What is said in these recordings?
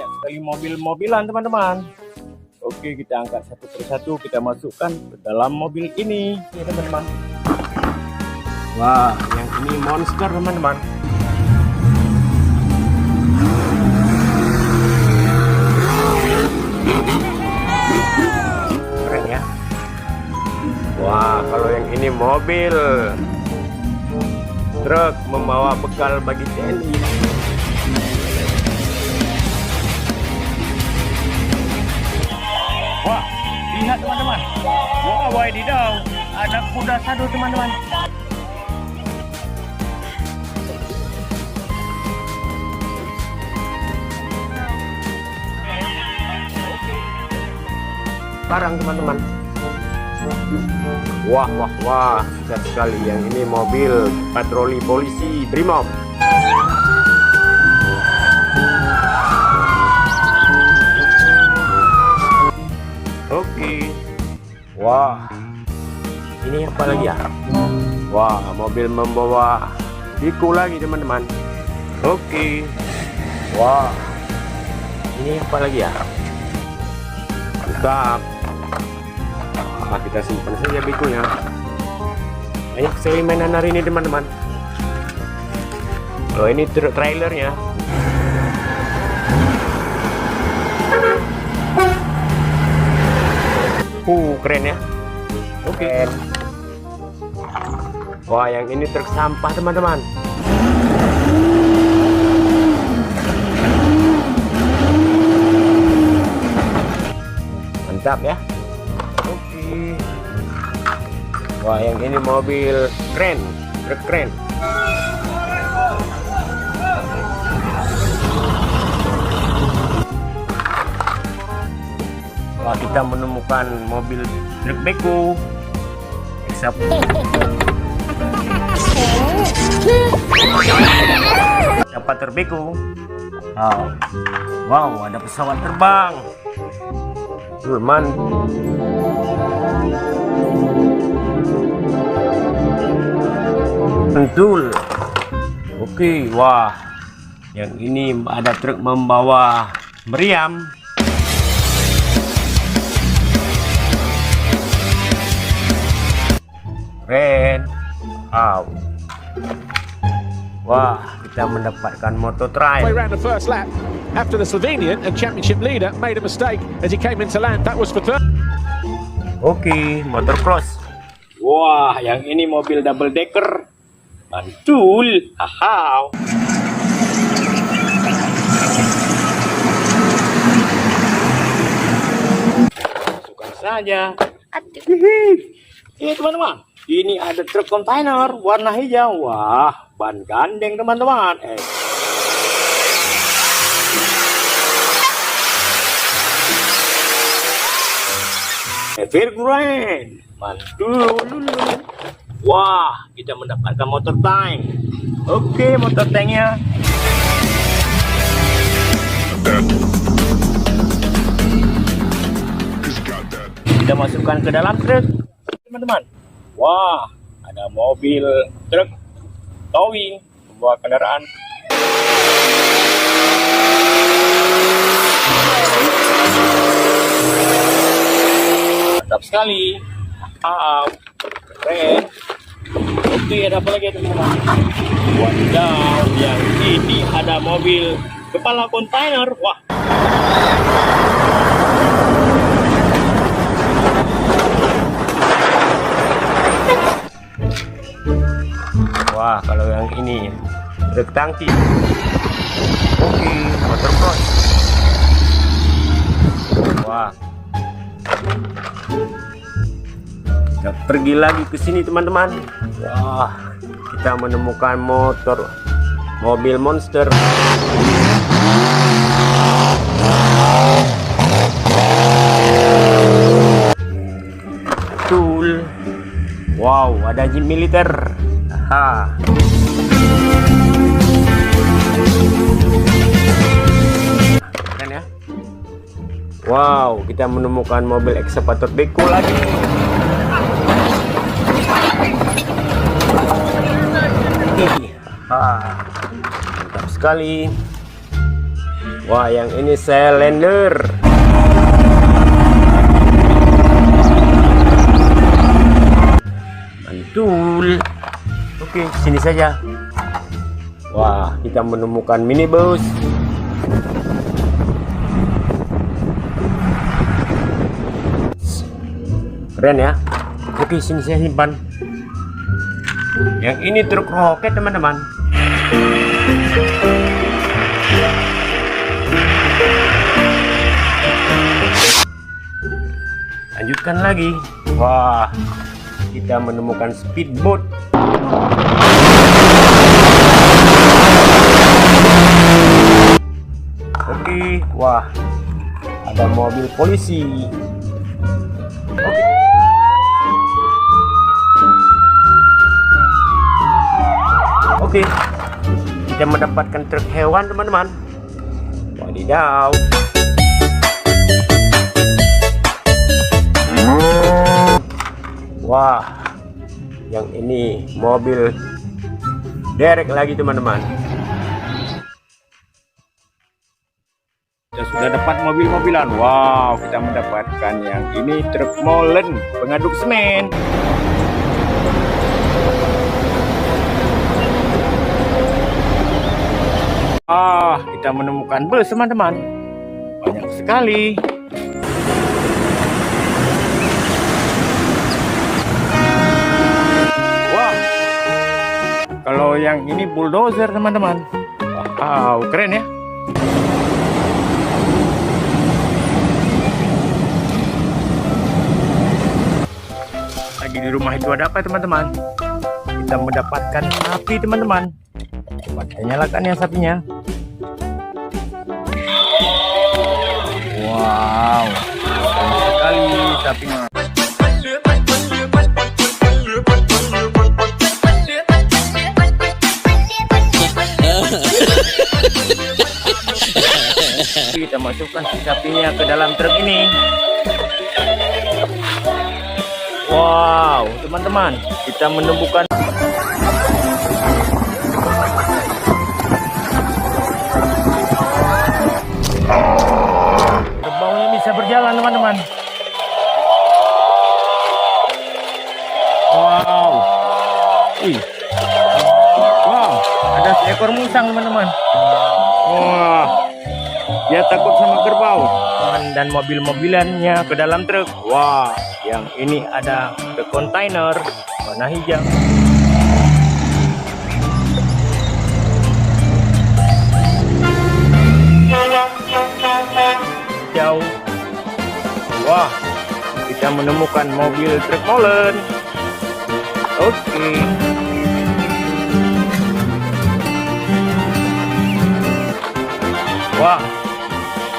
banyak sekali mobil-mobilan teman-teman. Oke, kita angkat satu persatu, kita masukkan ke dalam mobil ini ya teman-teman. Wah, yang ini monster teman-teman. Keren ya. Wah, kalau yang ini mobil truk membawa bekal bagi TNI. Wah, lihat teman-teman. Wah, wadidaw, ada kuda satu teman-teman. Sekarang teman-teman. Wah, besar sekali. Yang ini mobil patroli polisi Brimob. Oke. Wah, ini apa lagi ya? Wah, mobil membawa Biko lagi teman-teman. Oke. Wah, ini apa lagi ya? Mantap. Nah, kita simpan saja Bikonya. Banyak sekali mainan hari ini teman-teman. Oh, ini trailernya. Keren ya. Oke. Wah, yang ini truk sampah teman-teman. Mantap ya. Oke. Wah, yang ini mobil keren, truk keren. Wah, kita menemukan mobil truk beko. Dapat terbeko. Wow, ada pesawat terbang. Man. Betul. Oke, wah. Yang ini ada truk membawa meriam. Keren. Wow. Wah, kita mendapatkan motor trail. Way round the first lap after the Slovenian and championship leader made a mistake as he came into land. That was for third. Oke, motor cross. Wah, yang ini mobil double decker. Mantul. Haha. Masukkan saja. Ini teman-teman. Ini ada truk kontainer warna hijau. Wah, ban gandeng teman-teman. Evergrande. Mantul. Wah, kita mendapatkan motor tank. Oke, motor tanknya. Kita masukkan ke dalam truk, teman-teman. Wah, ada mobil truk towing membawa kendaraan. Mantap sekali. Keren. Oke, ada apa lagi teman-teman? Wadidaw, yang ini ada mobil kepala kontainer. Wah. Wah, kalau yang ini truk tangki. Oke, motor cross. Wah. Kita pergi lagi ke sini teman-teman. Wah, kita menemukan mobil monster. Betul. Wow, ada jeep militer. Aha. Keren ya. Wow, kita menemukan mobil ekskavator beko lagi. Mantap sekali. Wah, yang ini Slender. Mantul. Oke, sini saja. Wah, kita menemukan minibus. Keren ya. Oke, sini saya simpan. Yang ini truk roket, teman-teman. Lanjutkan lagi. Wah, kita menemukan speedboat. Oke, wah, ada mobil polisi. Oke. Oke, kita mendapatkan truk hewan, teman-teman. Wadidaw. Wah, yang ini mobil derek lagi, teman-teman. Kita sudah dapat mobil-mobilan. Wow, kita mendapatkan yang ini truk molen pengaduk semen. Kita menemukan bus, teman-teman. Banyak sekali. Wah, kalau yang ini bulldozer, teman-teman. Wow, keren ya. Lagi di rumah itu ada apa, teman-teman? Kita mendapatkan sapi, teman-teman. Coba kita nyalakan ya sapinya. Wow, keren sekali sapinya. Kita masukkan si sapinya ke dalam truk ini. Wow, teman-teman, kita menemukan kerbaunya bisa berjalan, teman-teman. Wow. Wow, ada seekor musang, teman-teman. Wah, dia takut sama kerbau. Dan mobil-mobilannya ke dalam truk. Wah, yang ini ada truk kontainer warna hijau. Jauh. Wah, kita menemukan mobil truk molen. Oke. Wah,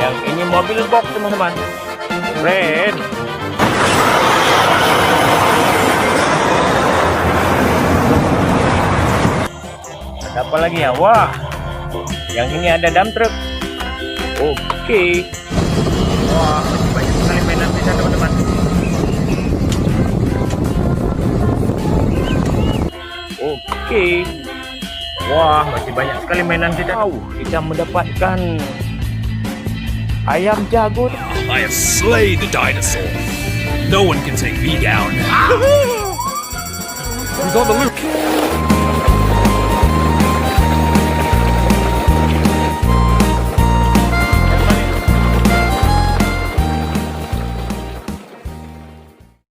yang ini mobil box, teman-teman. Keren. Ada apa lagi ya? Wah, yang ini ada dump truck. Oke. Wah, banyak sekali mainan kita, teman-teman. Oke. Wah, masih banyak sekali mainan kita. Kita mendapatkan ayam jago. I have slain the dinosaur. No one can take me down. He's on the loop.